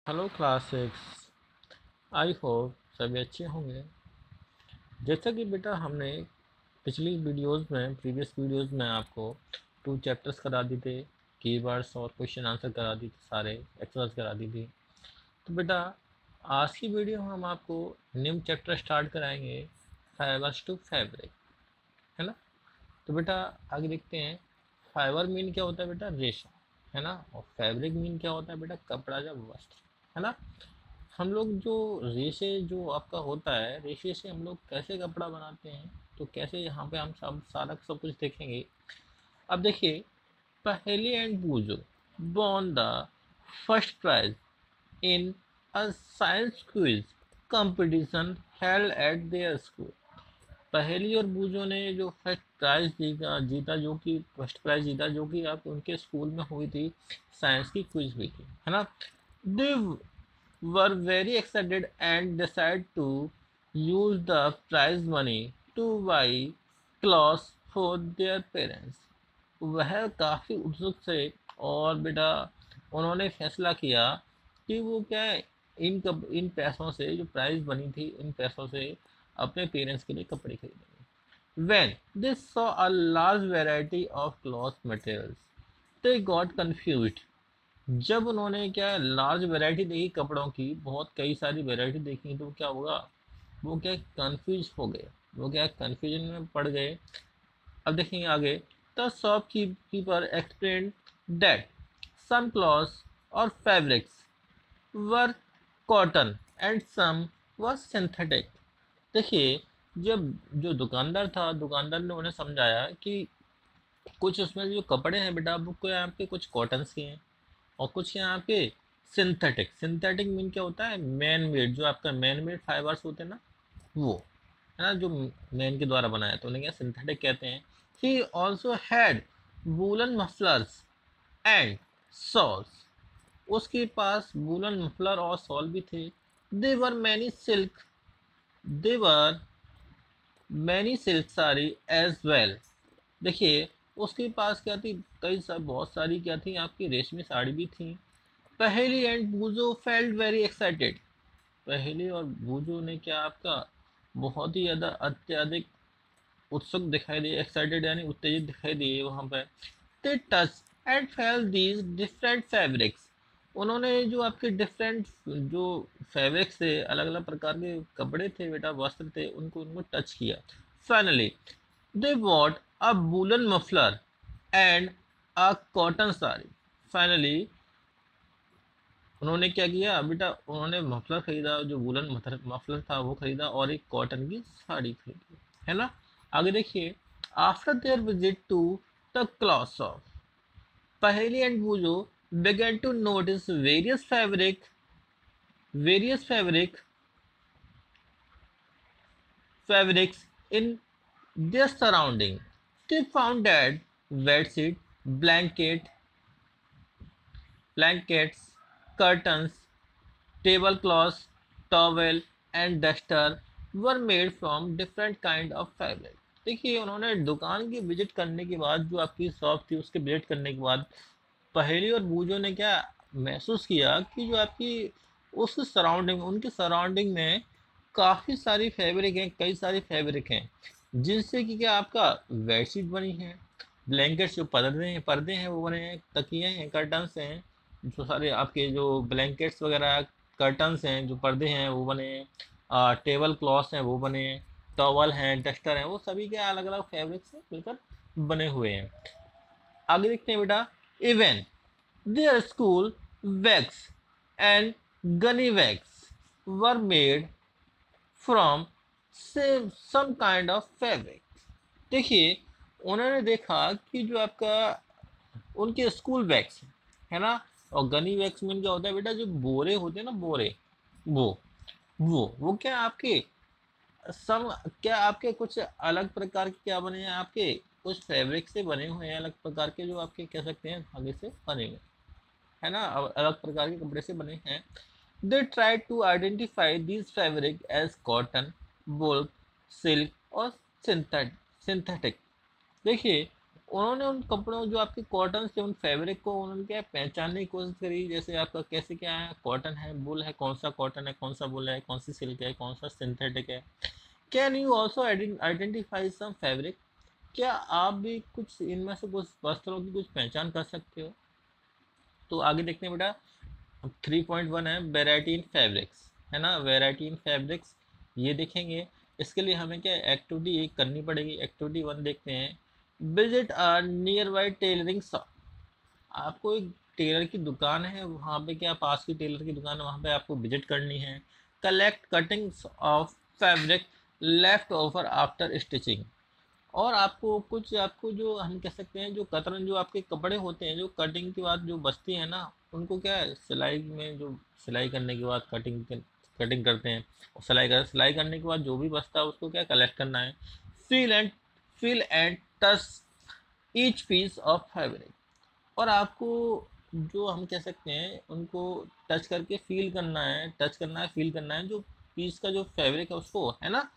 Hello class six. I hope सभी अच्छे होंगे। जैसा कि बेटा हमने पिछली वीडियोस में प्रीवियस वीडियोस में आपको 2 चैप्टर्स करा दिए थे, कीवर्ड्स और क्वेश्चन आंसर करा दिए थे, सारे एक्सरसाइज करा दी थी। तो बेटा आज की वीडियो में हम आपको न्यू चैप्टर स्टार्ट कराएंगे, फाइबर्स टू फैब्रिक, है ना। तो बेटा आगे देखते हैं। फाइबर मीन क्या होता है बेटा? रेशा, है ना। और फैब्रिक मीन क्या होता है बेटा? कपड़ा या वस्त्र, है ना। हम लोग जो रेशे जो आपका होता है, रेशे से हम लोग कैसे कपड़ा बनाते हैं, तो कैसे यहाँ पे हम सब कुछ देखेंगे। अब देखिए, पहेली and बूजो won the first prize in a science quiz competition held at their school। पहेली और बूजो ने जो फर्स्ट प्राइज जीता जो कि फर्स्ट प्राइज जीता, जो कि आप उनके स्कूल में हुई थी, साइंस की क्विज हुई थी, है ना। दे were very excited and decided to use the prize money to buy clothes for their parents। वह काफ़ी उत्सुक थे और बेटा उन्होंने फैसला किया कि वो क्या है, इन पैसों से जो प्राइज बनी थी, इन पैसों से अपने पेरेंट्स के लिए कपड़े खरीदेंगे। When they saw a large variety of cloth materials, they got confused। जब उन्होंने क्या लार्ज वैरायटी देखी कपड़ों की, बहुत कई सारी वैरायटी देखी, तो क्या होगा, वो क्या कंफ्यूज हो गए, वो क्या कंफ्यूजन में पड़ गए। अब देखेंगे आगे। The shopkeeper explain that some clothes और fabrics were cotton and some were synthetic. देखिए, जब जो दुकानदार था, दुकानदार ने उन्हें समझाया कि कुछ उसमें जो कपड़े हैं बेटा, वो कोई आपके कुछ कॉटन्स के हैं और कुछ यहाँ आपके सिंथेटिक। सिंथेटिक मीन क्या होता है? मैन मेड, जो आपका मैन मेड फाइबर्स होते हैं ना, वो, है ना, जो मैन के द्वारा बनाया, तो उन्हें क्या सिंथेटिक कहते हैं। He also had woollen mufflers and shawls. उसके पास वूलन मफलर और सॉल भी थे। They were many silk, they were many silk sari as well. देखिए, उसके पास क्या थी, बहुत सारी क्या थी, आपकी रेशमी साड़ी भी थी। पहेली एंड बूजो फेल्ट वेरी एक्साइटेड। पहेली और बूजो ने क्या आपका बहुत ही ज़्यादा अत्यधिक उत्सुक दिखाई दिए, एक्साइटेड यानी उत्तेजित दिखाई दिए वहाँ पर। They touch and felt these different fabrics. उन्होंने जो आपके डिफरेंट जो फैब्रिक्स थे, अलग अलग प्रकार के कपड़े थे बेटा, वस्त्र थे, उनको टच किया। Finally they bought a woollen muffler and a cotton sari. Finally उन्होंने क्या किया बेटा, उन्होंने मफलर खरीदा, जो वुलन मफलर था वो खरीदा, और एक कॉटन की साड़ी खरीदी, है ना। आगे देखिए। After their visit to the cloth shop, Paheli and Boojho began to notice various fabrics in their surrounding। They found that bedsheet, blanket, blankets, curtains, tablecloths, towel and duster were made from different kind of fabric। देखिए, उन्होंने दुकान की visit करने के बाद, जो आपकी shop थी उसके विजिट करने के बाद, पहेली और बूजो ने क्या महसूस किया कि जो आपकी उस सराउंडिंग, उनके सराउंडिंग में काफ़ी सारी फैब्रिक हैं, कई सारी फैब्रिक हैं, जिनसे कि क्या आपका बेडशीट बनी है, ब्लैंकेट्स जो पर्दे हैं वो बने हैं, तकिए हैं, कर्टन्स हैं, जो सारे आपके जो ब्लैंकेट्स वगैरह, कर्टन्स हैं, जो पर्दे हैं वो बने हैं, टेबल क्लॉथ्स हैं वो बने हैं, टॉवल हैं, डस्टर हैं, वो सभी के अलग अलग फैब्रिक से मिलकर बने हुए हैं। आगे देखते हैं बेटा। Even there school bags and gunny bags were made from some kind of fabric. देखिए, उन्होंने देखा कि जो आपका उनके स्कूल बैग्स, है ना, और गनी बैग्स में क्या होता है बेटा, जो बोरे होते हैं ना, बोरे, वो वो क्या आपके सब, क्या आपके कुछ अलग प्रकार के क्या बने हैं, आपके कुछ फैब्रिक से बने हुए हैं, अलग प्रकार के, जो आपके कह सकते हैं धागे से बने हुए, है ना, अलग प्रकार के कपड़े से बने हैं। They try to identify this fabric as cotton, wool, silk और सिंथेटिक। देखिए, उन्होंने उन कपड़ों जो आपके कॉटन के उन फैब्रिक को उन्होंने क्या पहचानने की कोशिश करी, जैसे आपका कैसे क्या है, कॉटन है, बुल है, कौन सा कॉटन है, कौन सा बुल है, कौन सी सिल्क है, कौन सा सिंथेटिक है। Can you also identify some fabric, क्या आप भी कुछ इनमें से कुछ वस्त्रों की कुछ पहचान कर सकते हो। तो आगे देखते हैं बेटा, 3.1 है वेराइटी इन फैब्रिक्स, है ना, वेराइटी इन फैब्रिक्स ये देखेंगे। इसके लिए हमें क्या एक्टिविटी एक करनी पड़ेगी। एक्टिविटी 1 देखते हैं, visit a near by tailoring shop. आपको एक टेलर की दुकान है, वहाँ पे क्या पास की टेलर की दुकान है, वहाँ पे आपको विजिट करनी है। Collect cuttings of fabric left over after stitching, और आपको कुछ आपको जो हम कह सकते हैं जो कतरन जो आपके कपड़े होते हैं जो कटिंग के बाद जो बचती है ना, उनको क्या है सिलाई में जो सिलाई करने के बाद कटिंग करते हैं और सिलाई करने के बाद जो भी बचता है उसको क्या कलेक्ट करना है। Feel and touch each piece of fabric, और आपको जो हम कह सकते हैं उनको टच करके फील करना है, फील करना है जो पीस का जो फैब्रिक है उसको, है ना।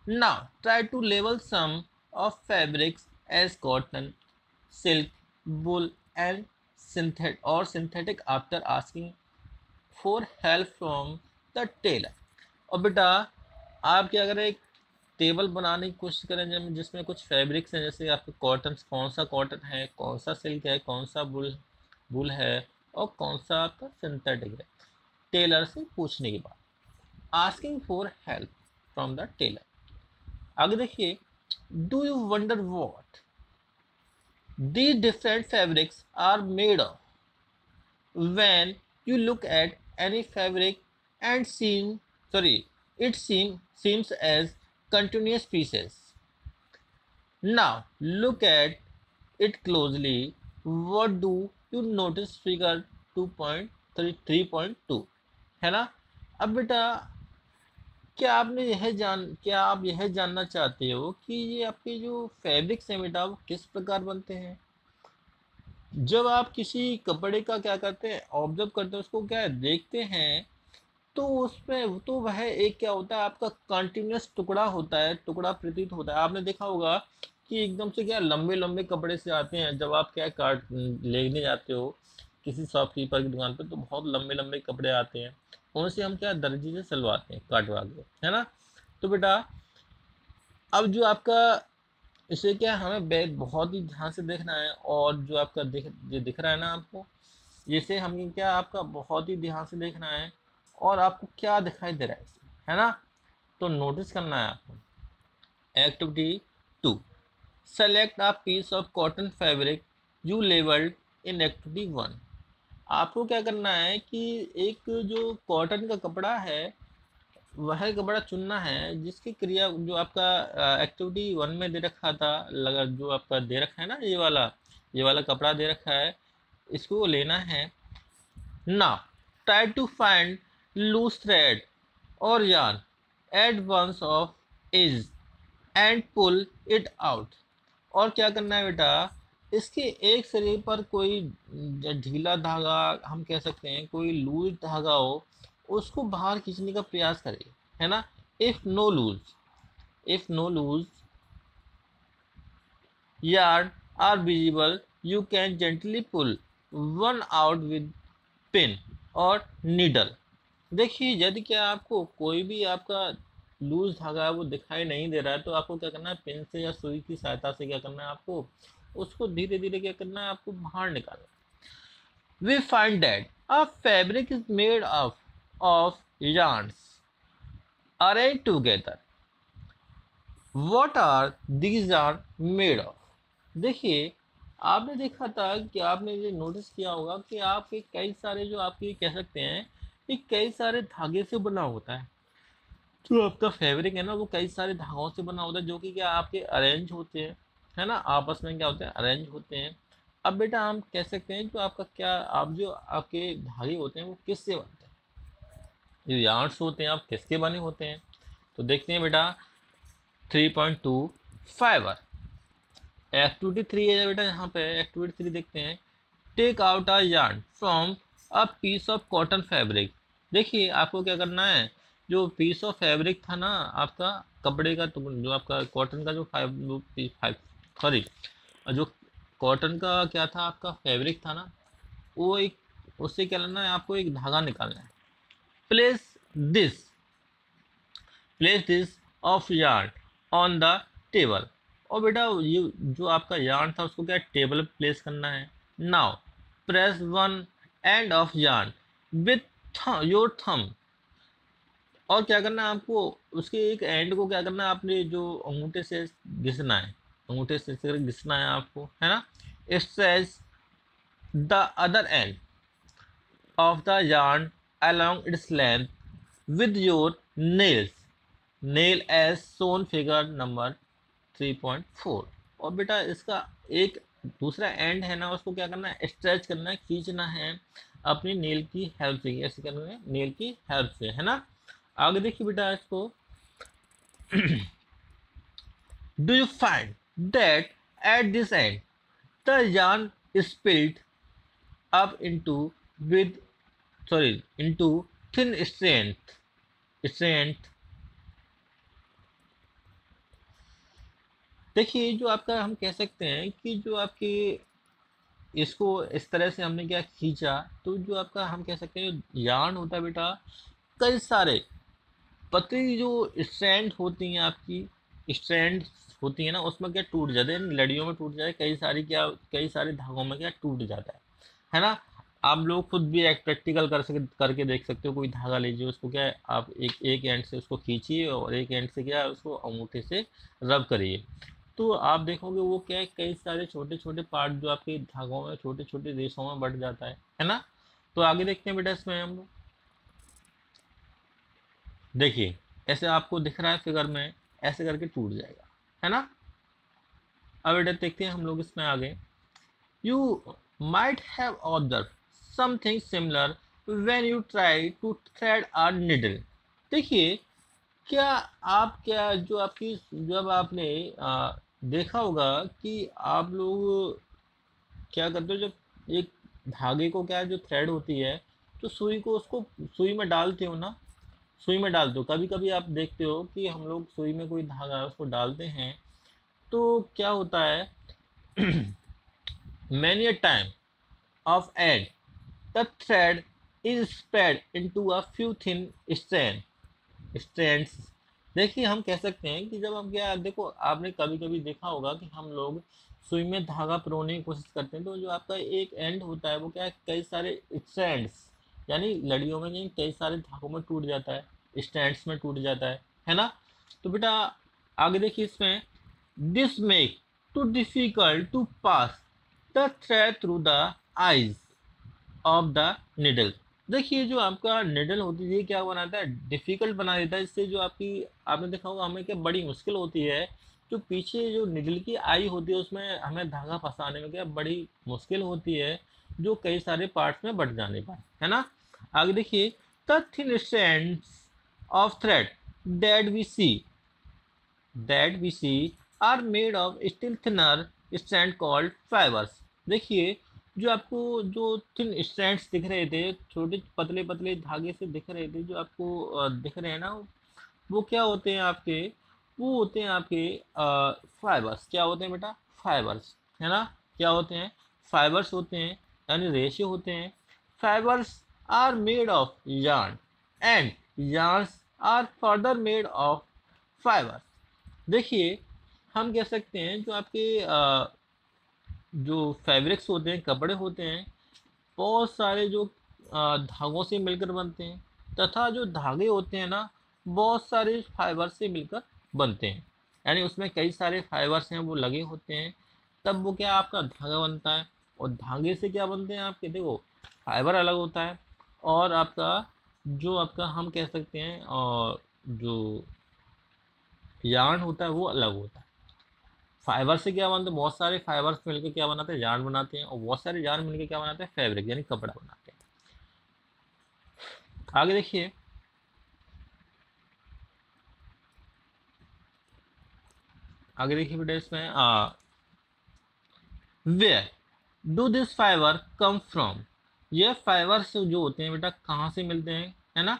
Now try to label some of fabrics as cotton, silk, wool and synthetic after asking for help from the tailor। और बेटा आप क्या करें, एक टेबल बनाने की कोशिश करें जिसमें कुछ फैब्रिक्स हैं, जैसे आपके कॉटन, कौन सा कॉटन है, कौन सा सिल्क है, कौन सा बुल है और कौन सा आपका सिंथेटिक है, टेलर से पूछने के बाद, asking for help from the tailor. आगे देखिए, do you wonder what these different fabrics are made of, when you look at any fabric and seems as continuous pieces, now look at it closely, what do you notice, figure 2.3.2, है ना। अब बेटा क्या आप यह जानना चाहते हो कि ये आपके जो फैब्रिक्स हैं बेटा वो किस प्रकार बनते हैं। जब आप किसी कपड़े का क्या करते हैं ऑब्जर्व करते हैं, उसको क्या देखते हैं, तो उसमें तो वह एक क्या होता है आपका कंटिन्यूस टुकड़ा होता है, टुकड़ा प्रतीत होता है। आपने देखा होगा कि एकदम से क्या लंबे लंबे कपड़े से आते हैं, जब आप क्या काट लेने जाते हो किसी शॉपकीपर की दुकान पर, तो बहुत लंबे लंबे कपड़े आते हैं, उनसे हम क्या दर्जी से सिलवाते हैं काटवा के, है ना। तो बेटा अब जो आपका इसे क्या हमें बैग बहुत ही ध्यान से देखना है, और जो आपका दिख रहा है ना आपको, जिसे हम क्या आपका बहुत ही ध्यान से देखना है, और आपको क्या दिखाई दे रहा है इसमें, है ना। तो नोटिस करना है आपको। Activity 2, select a piece of cotton fabric you labelled in activity 1। आपको क्या करना है कि एक जो कॉटन का कपड़ा है वह कपड़ा चुनना है जिसकी क्रिया जो आपका एक्टिविटी 1 में दे रखा था, लगा जो आपका दे रखा है ना, ये वाला कपड़ा दे रखा है, इसको लेना है। Now try to find loose thread or yarn at once of edge and pull it out। और क्या करना है बेटा, इसके एक सिरे पर कोई ढीला धागा हम कह सकते हैं, कोई लूज धागा हो, उसको बाहर खींचने का प्रयास करें, है ना। If no loose yarn are visible, you can gently pull one out with pin और नीडल। देखिए यदि क्या आपको कोई भी आपका लूज धागा है वो दिखाई नहीं दे रहा है, तो आपको क्या करना है, पिन से या सुई की सहायता से क्या करना है, आपको उसको धीरे धीरे क्या करना है, आपको बाहर निकालना। We find that a fabric is made of yarns arranged together। What are these are made of। देखिए आपने देखा था कि आपने ये नोटिस किया होगा कि आपके कई सारे जो आपके कह सकते हैं कि कई सारे धागे से बना होता है, जो आपका फैब्रिक है ना वो कई सारे धागों से बना होता है, जो कि क्या आपके अरेंज होते हैं, है ना, आपस में क्या होते हैं अरेंज होते हैं। अब बेटा हम कह सकते हैं जो आपका क्या आप जो आपके धागे होते हैं वो किससे बनते हैं, जो यार्न्स होते हैं आप किसके बने होते हैं। तो देखते हैं बेटा 3.2 फाइबर। एक्टिविटी 3 है बेटा, यहाँ पे एक्टिविटी 3 देखते हैं, take out a yarn from a piece of cotton fabric. देखिए आपको क्या करना है, जो पीस ऑफ फैब्रिक था ना आपका कपड़े का, तो जो आपका कॉटन का जो सॉरी जो कॉटन का क्या था, आपका फैब्रिक था ना, वो एक, उससे क्या लेना है आपको, एक धागा निकालना है। Place this place this of yarn on the table. और बेटा ये जो आपका yarn था उसको क्या टेबल पे प्लेस करना है। Now press one end of yarn with your thumb. और क्या करना है आपको, उसके एक एंड को क्या करना है, आपने जो अंगूठे से घिसना है, अंगूठे से घिसना है आपको, है ना। Stretch the other and of the yarn along its length with your nails, nail as shown figure number 3.4। और बेटा इसका एक दूसरा एंड है ना, उसको क्या करना है, स्ट्रेच करना है, खींचना है अपनी नेल की हेल्प से, ऐसे करना है नेल की हेल्प से, है ना। आगे देखिए बेटा इसको, do you find that at this and the yarn is split up with into thin strength। देखिए जो आपका, हम कह सकते हैं कि जो आपकी, इसको इस तरह से हमने क्या खींचा, तो जो आपका हम कह सकते हैं यार्न होता है बेटा, कई सारे पतली जो स्ट्रैंड होती हैं आपकी, स्ट्रैंड होती है ना, उसमें क्या टूट जाते हैं, लड़ियों में टूट जाए, कई सारे धागों में क्या टूट जाता है ना। आप लोग खुद भी एक प्रैक्टिकल करके देख सकते हो। कोई धागा लीजिए, उसको क्या है आप एक एंड से उसको खींचिए और एक एंड से क्या है उसको अंगूठे से रब करिए, तो आप देखोगे वो क्या है, कई सारे छोटे छोटे पार्ट जो आपके धागों में, छोटे छोटे रेशों में बढ़ जाता है ना। तो आगे देखते हैं बेटा इसमें हम लोग, देखिए ऐसे आपको दिख रहा है फिगर में, ऐसे करके टूट जाएगा, है ना। अब बेटा देखते हैं हम लोग इसमें आगे, you might have observe something similar when you try to thread a needle. देखिए क्या आप, क्या जो आपकी, जब आपने देखा होगा कि आप लोग क्या करते हो, जब एक धागे को क्या है, जो थ्रेड होती है, तो सुई को, उसको सुई में डालते हो ना, सुई में डालते हो। कभी कभी आप देखते हो कि हम लोग सुई में कोई धागा है उसको डालते हैं, तो क्या होता है, many a time of end the thread is spread into a few thin strands. देखिए हम कह सकते हैं कि जब हम क्या, देखो आपने कभी कभी देखा होगा कि हम लोग सुई में धागा पिरोने की कोशिश करते हैं, तो जो आपका एक एंड होता है वो क्या है, कई सारे स्ट्रैंड्स, यानी लड़ियों में नहीं, कई सारे धागों में टूट जाता है, स्ट्रैंड्स में टूट जाता है ना। तो बेटा आगे देखिए इसमें, this make to difficult to pass the thread through the eyes of the needle. देखिए जो आपका निडल होती है, ये क्या बनाता है, डिफिकल्ट बना देता है। इससे जो आपकी, आपने देखा होगा हमें क्या बड़ी मुश्किल होती है, जो पीछे जो निडल की आई होती है उसमें हमें धागा फंसाने में क्या बड़ी मुश्किल होती है, जो कई सारे पार्ट्स में बट जाने पर, है ना। आगे देखिए, the thin strands of thread that we see that we see are made of still thinner strand called fibers। देखिए जो आपको जो थिन स्ट्रैंड्स दिख रहे थे, छोटे पतले पतले धागे से दिख रहे थे, जो आपको दिख रहे हैं ना, वो क्या होते हैं आपके, वो होते हैं आपके फाइबर्स। क्या होते हैं बेटा, फाइबर्स, है ना। क्या होते हैं, फाइबर्स होते हैं, यानी रेशे होते हैं। Fibres are made of yarn and yarns are further made of fibres. देखिए हम कह सकते हैं जो आपके जो फैब्रिक्स होते हैं, कपड़े होते हैं, बहुत सारे जो धागों से मिलकर बनते हैं, तथा जो धागे होते हैं ना, बहुत सारे फाइबर से मिलकर बनते हैं, यानी उसमें कई सारे फाइबर्स हैं वो लगे होते हैं, तब वो क्या आपका धागा बनता है। और धागे से क्या बनते हैं आपके, देखो फाइबर अलग होता है, और आपका जो आपका हम कह सकते हैं, और जो यार्न होता है वो अलग होता है। फाइबर से क्या बनते हैं, बहुत सारे फाइबर्स मिलकर क्या बनाते हैं, यार्न बनाते हैं, और बहुत सारे यार्न मिलकर क्या बनाते हैं, फैब्रिक यानी कपड़ा बनाते हैं। आगे देखिए, आगे देखिए बेटा इसमें, where do this fibre come from. ये फाइबर्स जो होते हैं बेटा कहाँ से मिलते हैं, है ना।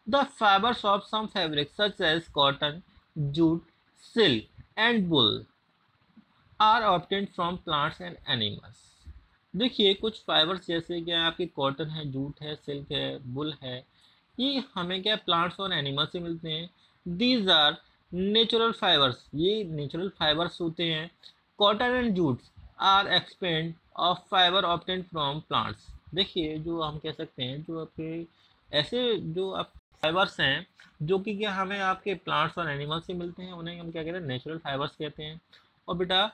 The fibres of some fabric such as cotton, jute, silk and wool are obtained from plants and animals. देखिए कुछ फाइबर्स जैसे कि आपके कॉटन है, जूट है, सिल्क है, बुल है, ये हमें क्या प्लांट्स और एनिमल से मिलते हैं। दीज आर नेचुरल फाइबर्स, ये नेचुरल फाइबर्स होते हैं। Cotton and jutes are expand of fibre obtained from plants. देखिए जो हम कह सकते हैं, जो आपके ऐसे जो आप फाइबर्स हैं जो कि क्या हमें आपके प्लांट्स और एनिमल से मिलते हैं, उन्हें हम क्या कहते हैं, नेचुरल फाइबर्स कहते हैं। और बेटा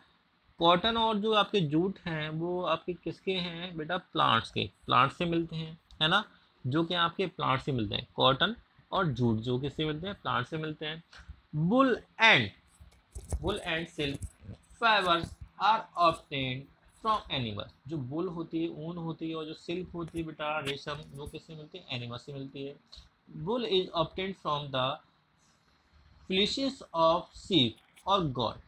कॉटन और जो आपके जूट हैं वो आपके किसके हैं बेटा, प्लांट्स के, प्लांट से मिलते हैं, है ना, जो कि आपके प्लांट से मिलते हैं। कॉटन और जूट जो किससे मिलते हैं, प्लांट से मिलते हैं। Wool and wool and silk fibres are obtained from animal. जो बुल होती है, ऊन होती है, और जो सिल्क होती है बेटा, रेशम, वो किससे मिलती है, एनिमल से मिलती है। Wool is obtained from the fleeces of sheep और गॉड।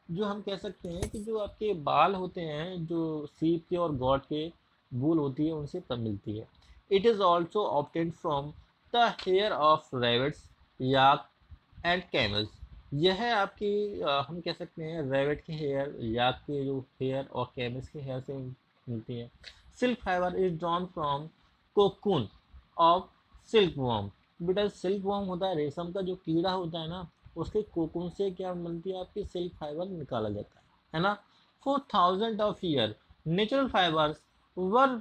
जो हम कह सकते हैं कि जो आपके बाल होते हैं, जो सीप के और गॉड के वूल होती है, उनसे तब मिलती है। It is also obtained from the hair of rabbits, yak and camels. यह है आपकी हम कह सकते हैं रैबिट के हेयर, याक के जो हेयर और कैमल्स के हेयर से मिलती है। Silk fibre is drawn from cocoon of silk worm. बेटा सिल्क वॉर्म होता है, रेशम का जो कीड़ा होता है ना, उसके कोकून से क्या मिलती है, आपकी सिल्क फाइबर निकाला जाता है ना। For thousand of year natural fibres were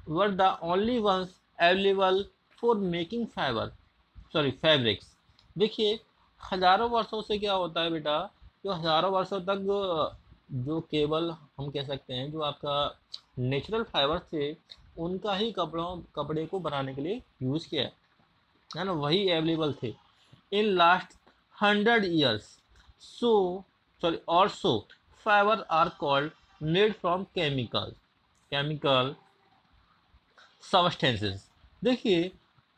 were the only ones available for making fibre, sorry fabrics. देखिए हजारों वर्षों से क्या होता है बेटा, जो हजारों वर्षों तक जो केवल हम कह सकते हैं जो आपका नेचुरल फाइबर थे, उनका ही कपड़े को बनाने के लिए यूज़ किया है ना, वही अवेलेबल थे। In last 100 years, so sorry or so fiber are called made from chemical substances। देखिए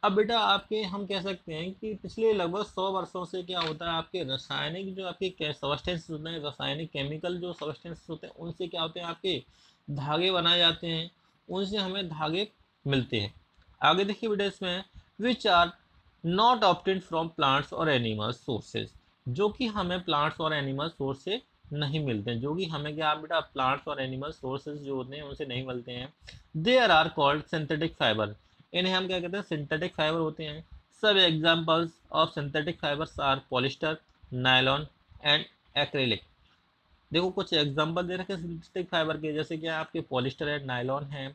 अब बेटा आपके हम कह सकते हैं कि पिछले लगभग 100 वर्षों से क्या होता है, आपके रासायनिक जो आपके सबस्टेंसेस होते हैं, रासायनिक केमिकल जो सबस्टेंसेस होते हैं, उनसे क्या होते हैं, आपके धागे बनाए जाते हैं, उनसे हमें धागे मिलते हैं। आगे देखिए बेटा इसमें which are not obtained from plants और एनिमल सोर्सेज, जो कि हमें प्लांट्स और एनिमल सोर्स से नहीं मिलते हैं, जो कि हमें क्या बेटा प्लांट्स और एनिमल सोर्सेज जो होते हैं उनसे नहीं मिलते हैं। There are called synthetic fibre, इन्हें हम क्या कहते हैं, सिंथेटिक फाइबर होते हैं। सब examples of synthetic fibres are polyester, nylon and acrylic. देखो कुछ एग्जांपल दे रखे हैं सिंथेटिक फाइबर के, जैसे कि आपके पॉलिस्टर है, नायलॉन है,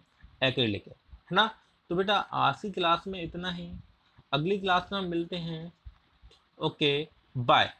एक्रेलिक है ना। तो बेटा आज की क्लास में इतना ही, अगली क्लास में हम मिलते हैं। Okay bye.